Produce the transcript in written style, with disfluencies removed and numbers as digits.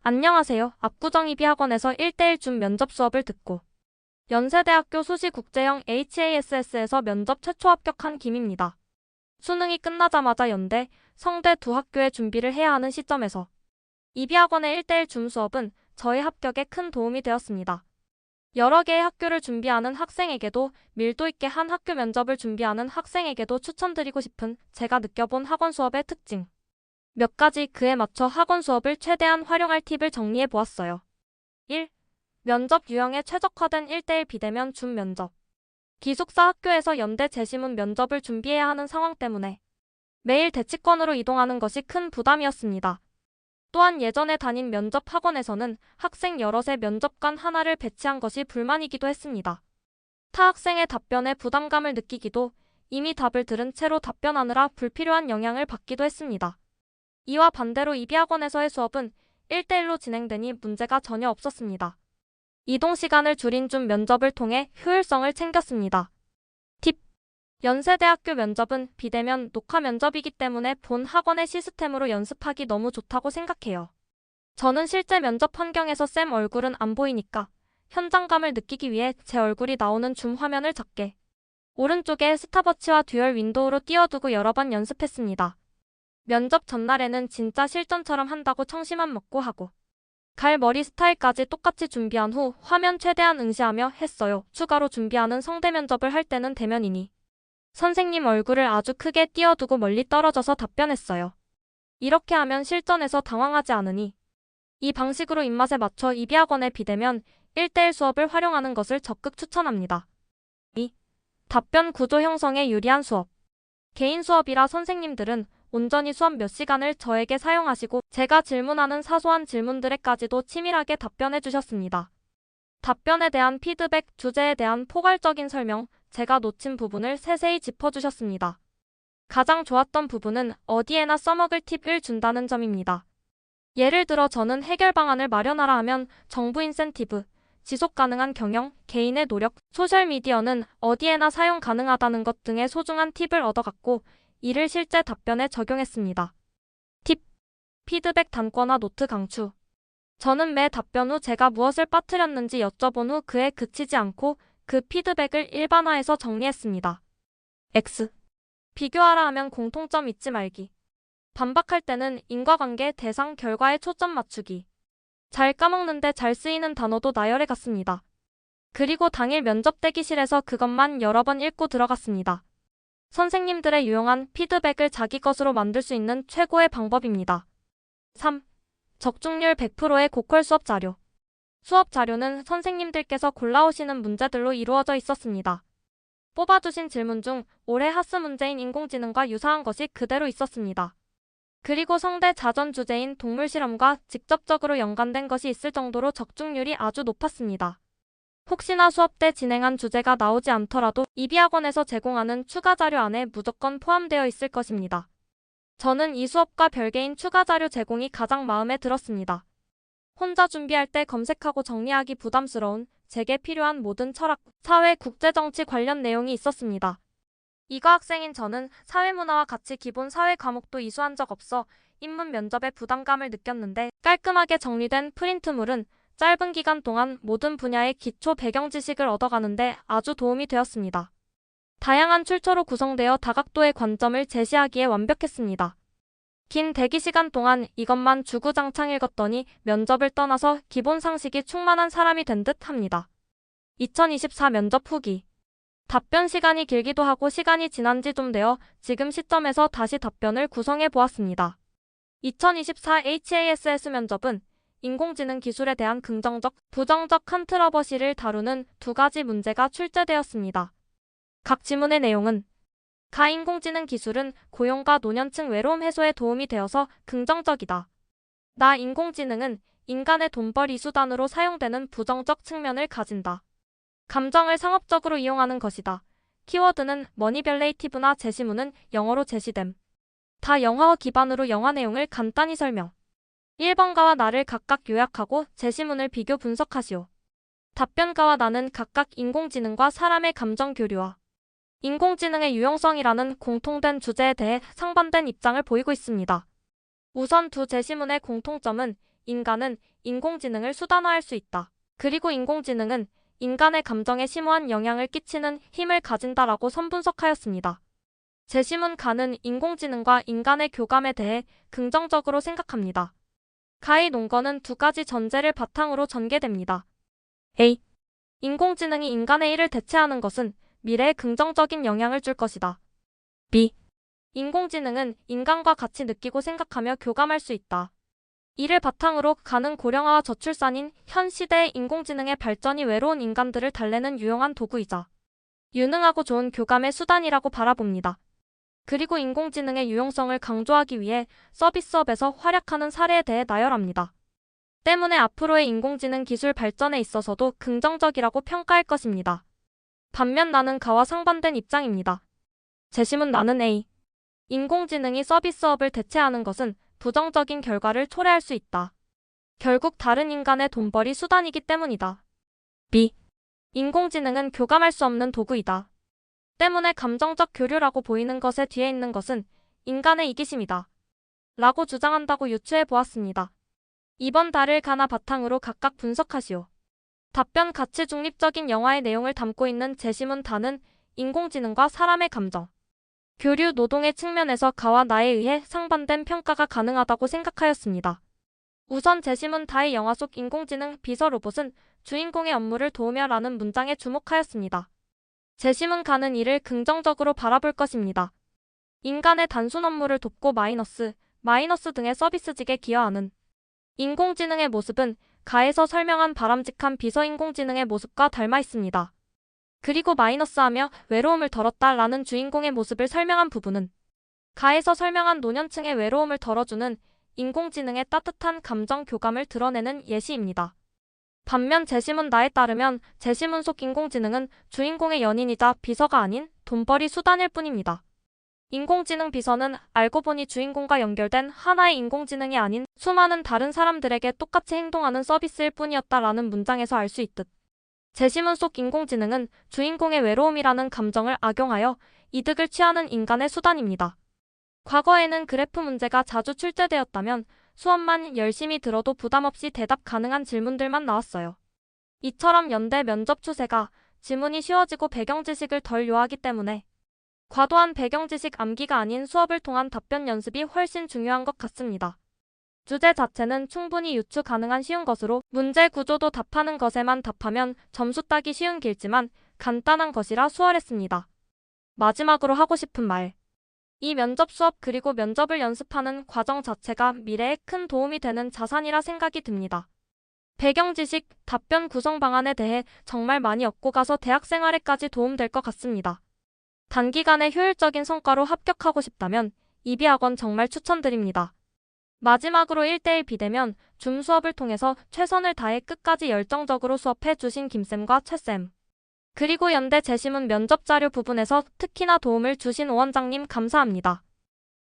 안녕하세요. 압구정이비학원에서 1대1 줌 면접 수업을 듣고 연세대학교 수시국제형 HASS에서 면접 최초 합격한 김입니다. 수능이 끝나자마자 연대, 성대 두 학교에 준비를 해야 하는 시점에서 이비학원의 1대1 줌 수업은 저의 합격에 큰 도움이 되었습니다. 여러 개의 학교를 준비하는 학생에게도 밀도 있게 한 학교 면접을 준비하는 학생에게도 추천드리고 싶은 제가 느껴본 학원 수업의 특징. 몇 가지 그에 맞춰 학원 수업을 최대한 활용할 팁을 정리해 보았어요. 1. 면접 유형에 최적화된 1대1 비대면 줌 면접. 기숙사 학교에서 연대 재시문 면접을 준비해야 하는 상황 때문에 매일 대치권으로 이동하는 것이 큰 부담이었습니다. 또한 예전에 다닌 면접 학원에서는 학생 여럿의 면접관 하나를 배치한 것이 불만이기도 했습니다. 타 학생의 답변에 부담감을 느끼기도 이미 답을 들은 채로 답변하느라 불필요한 영향을 받기도 했습니다. 이와 반대로 이비학원에서의 수업은 1대1로 진행되니 문제가 전혀 없었습니다. 이동 시간을 줄인 줌 면접을 통해 효율성을 챙겼습니다. 팁. 연세대학교 면접은 비대면 녹화 면접이기 때문에 본 학원의 시스템으로 연습하기 너무 좋다고 생각해요. 저는 실제 면접 환경에서 쌤 얼굴은 안 보이니까 현장감을 느끼기 위해 제 얼굴이 나오는 줌 화면을 작게 오른쪽에 스탑워치와 듀얼 윈도우로 띄워두고 여러 번 연습했습니다. 면접 전날에는 진짜 실전처럼 한다고 청심환 먹고 하고 갈 머리 스타일까지 똑같이 준비한 후 화면 최대한 응시하며 했어요. 추가로 준비하는 성대 면접을 할 때는 대면이니 선생님 얼굴을 아주 크게 띄워두고 멀리 떨어져서 답변했어요. 이렇게 하면 실전에서 당황하지 않으니 이 방식으로 입맛에 맞춰 이비학원의 비대면 1대1 수업을 활용하는 것을 적극 추천합니다. 2. 답변 구조 형성에 유리한 수업. 개인 수업이라 선생님들은 온전히 수업 몇 시간을 저에게 사용하시고 제가 질문하는 사소한 질문들에까지도 치밀하게 답변해 주셨습니다. 답변에 대한 피드백, 주제에 대한 포괄적인 설명, 제가 놓친 부분을 세세히 짚어주셨습니다. 가장 좋았던 부분은 어디에나 써먹을 팁을 준다는 점입니다. 예를 들어 저는 해결 방안을 마련하라 하면 정부 인센티브, 지속 가능한 경영, 개인의 노력, 소셜미디어는 어디에나 사용 가능하다는 것 등의 소중한 팁을 얻어갔고 이를 실제 답변에 적용했습니다. 팁. 피드백 단권화 노트 강추. 저는 매 답변 후 제가 무엇을 빠뜨렸는지 여쭤본 후 그에 그치지 않고 그 피드백을 일반화해서 정리했습니다. X. 비교하라 하면 공통점 잊지 말기. 반박할 때는 인과관계, 대상, 결과에 초점 맞추기. 잘 까먹는데 잘 쓰이는 단어도 나열해 갔습니다. 그리고 당일 면접 대기실에서 그것만 여러 번 읽고 들어갔습니다. 선생님들의 유용한 피드백을 자기 것으로 만들 수 있는 최고의 방법입니다. 3. 적중률 100%의 고퀄 수업 자료. 수업 자료는 선생님들께서 골라오시는 문제들로 이루어져 있었습니다. 뽑아주신 질문 중 올해 핫스 문제인 인공지능과 유사한 것이 그대로 있었습니다. 그리고 성대 자전 주제인 동물 실험과 직접적으로 연관된 것이 있을 정도로 적중률이 아주 높았습니다. 혹시나 수업 때 진행한 주제가 나오지 않더라도 이비학원에서 제공하는 추가 자료 안에 무조건 포함되어 있을 것입니다. 저는 이 수업과 별개인 추가 자료 제공이 가장 마음에 들었습니다. 혼자 준비할 때 검색하고 정리하기 부담스러운 제게 필요한 모든 철학, 사회, 국제정치 관련 내용이 있었습니다. 이과 학생인 저는 사회문화와 같이 기본 사회 과목도 이수한 적 없어 입문 면접에 부담감을 느꼈는데 깔끔하게 정리된 프린트물은 짧은 기간 동안 모든 분야의 기초 배경 지식을 얻어가는데 아주 도움이 되었습니다. 다양한 출처로 구성되어 다각도의 관점을 제시하기에 완벽했습니다. 긴 대기 시간 동안 이것만 주구장창 읽었더니 면접을 떠나서 기본 상식이 충만한 사람이 된 듯 합니다. 2024 면접 후기. 답변 시간이 길기도 하고 시간이 지난 지 좀 되어 지금 시점에서 다시 답변을 구성해 보았습니다. 2024 HASS 면접은 인공지능 기술에 대한 긍정적, 부정적 컨트러버시를 다루는 두 가지 문제가 출제되었습니다. 각 지문의 내용은 가 인공지능 기술은 고용과 노년층 외로움 해소에 도움이 되어서 긍정적이다. 나 인공지능은 인간의 돈벌이 수단으로 사용되는 부정적 측면을 가진다. 감정을 상업적으로 이용하는 것이다. 키워드는 머니별레이티브나 제시문은 영어로 제시됨. 다 영어어 기반으로 영화 내용을 간단히 설명. 1번가와 나를 각각 요약하고 제시문을 비교 분석하시오. 답변가와 나는 각각 인공지능과 사람의 감정 교류와 인공지능의 유용성이라는 공통된 주제에 대해 상반된 입장을 보이고 있습니다. 우선 두 제시문의 공통점은 인간은 인공지능을 수단화할 수 있다. 그리고 인공지능은 인간의 감정에 심오한 영향을 끼치는 힘을 가진다라고 선분석하였습니다. 제시문 가는 인공지능과 인간의 교감에 대해 긍정적으로 생각합니다. 가의 논거는 두 가지 전제를 바탕으로 전개됩니다. A. 인공지능이 인간의 일을 대체하는 것은 미래에 긍정적인 영향을 줄 것이다. B. 인공지능은 인간과 같이 느끼고 생각하며 교감할 수 있다. 이를 바탕으로 가는 고령화와 저출산인 현 시대의 인공지능의 발전이 외로운 인간들을 달래는 유용한 도구이자 유능하고 좋은 교감의 수단이라고 바라봅니다. 그리고 인공지능의 유용성을 강조하기 위해 서비스업에서 활약하는 사례에 대해 나열합니다. 때문에 앞으로의 인공지능 기술 발전에 있어서도 긍정적이라고 평가할 것입니다. 반면 나는 가와 상반된 입장입니다. 제시문 나는 A. 인공지능이 서비스업을 대체하는 것은 부정적인 결과를 초래할 수 있다. 결국 다른 인간의 돈벌이 수단이기 때문이다. B. 인공지능은 교감할 수 없는 도구이다. 때문에 감정적 교류라고 보이는 것의 뒤에 있는 것은 인간의 이기심이다. 라고 주장한다고 유추해 보았습니다. 이번 달을 가나 바탕으로 각각 분석하시오. 답변 가치 중립적인 영화의 내용을 담고 있는 제시문 다는 인공지능과 사람의 감정, 교류 노동의 측면에서 가와 나에 의해 상반된 평가가 가능하다고 생각하였습니다. 우선 제시문 다의 영화 속 인공지능 비서 로봇은 주인공의 업무를 도우며 라는 문장에 주목하였습니다. 제시문 가는 이를 긍정적으로 바라볼 것입니다. 인간의 단순 업무를 돕고 마이너스 등의 서비스직에 기여하는 인공지능의 모습은 가에서 설명한 바람직한 비서 인공지능의 모습과 닮아 있습니다. 그리고 마이너스하며 외로움을 덜었다 라는 주인공의 모습을 설명한 부분은 가에서 설명한 노년층의 외로움을 덜어주는 인공지능의 따뜻한 감정 교감을 드러내는 예시입니다. 반면 제시문 나에 따르면 제시문 속 인공지능은 주인공의 연인이자 비서가 아닌 돈벌이 수단일 뿐입니다. 인공지능 비서는 알고 보니 주인공과 연결된 하나의 인공지능이 아닌 수많은 다른 사람들에게 똑같이 행동하는 서비스일 뿐이었다라는 문장에서 알 수 있듯 제시문 속 인공지능은 주인공의 외로움이라는 감정을 악용하여 이득을 취하는 인간의 수단입니다. 과거에는 그래프 문제가 자주 출제되었다면 수업만 열심히 들어도 부담 없이 대답 가능한 질문들만 나왔어요. 이처럼 연대 면접 추세가 지문이 쉬워지고 배경 지식을 덜 요하기 때문에 과도한 배경 지식 암기가 아닌 수업을 통한 답변 연습이 훨씬 중요한 것 같습니다. 주제 자체는 충분히 유추 가능한 쉬운 것으로 문제 구조도 답하는 것에만 답하면 점수 따기 쉬운 길지만 간단한 것이라 수월했습니다. 마지막으로 하고 싶은 말. 이 면접 수업 그리고 면접을 연습하는 과정 자체가 미래에 큰 도움이 되는 자산이라 생각이 듭니다. 배경 지식, 답변 구성 방안에 대해 정말 많이 얻고 가서 대학 생활에까지 도움될 것 같습니다. 단기간에 효율적인 성과로 합격하고 싶다면 이비학원 정말 추천드립니다. 마지막으로 1대1 비대면 줌 수업을 통해서 최선을 다해 끝까지 열정적으로 수업해 주신 김쌤과 최쌤, 그리고 연대 제시문 면접 자료 부분에서 특히나 도움을 주신 오 원장님 감사합니다.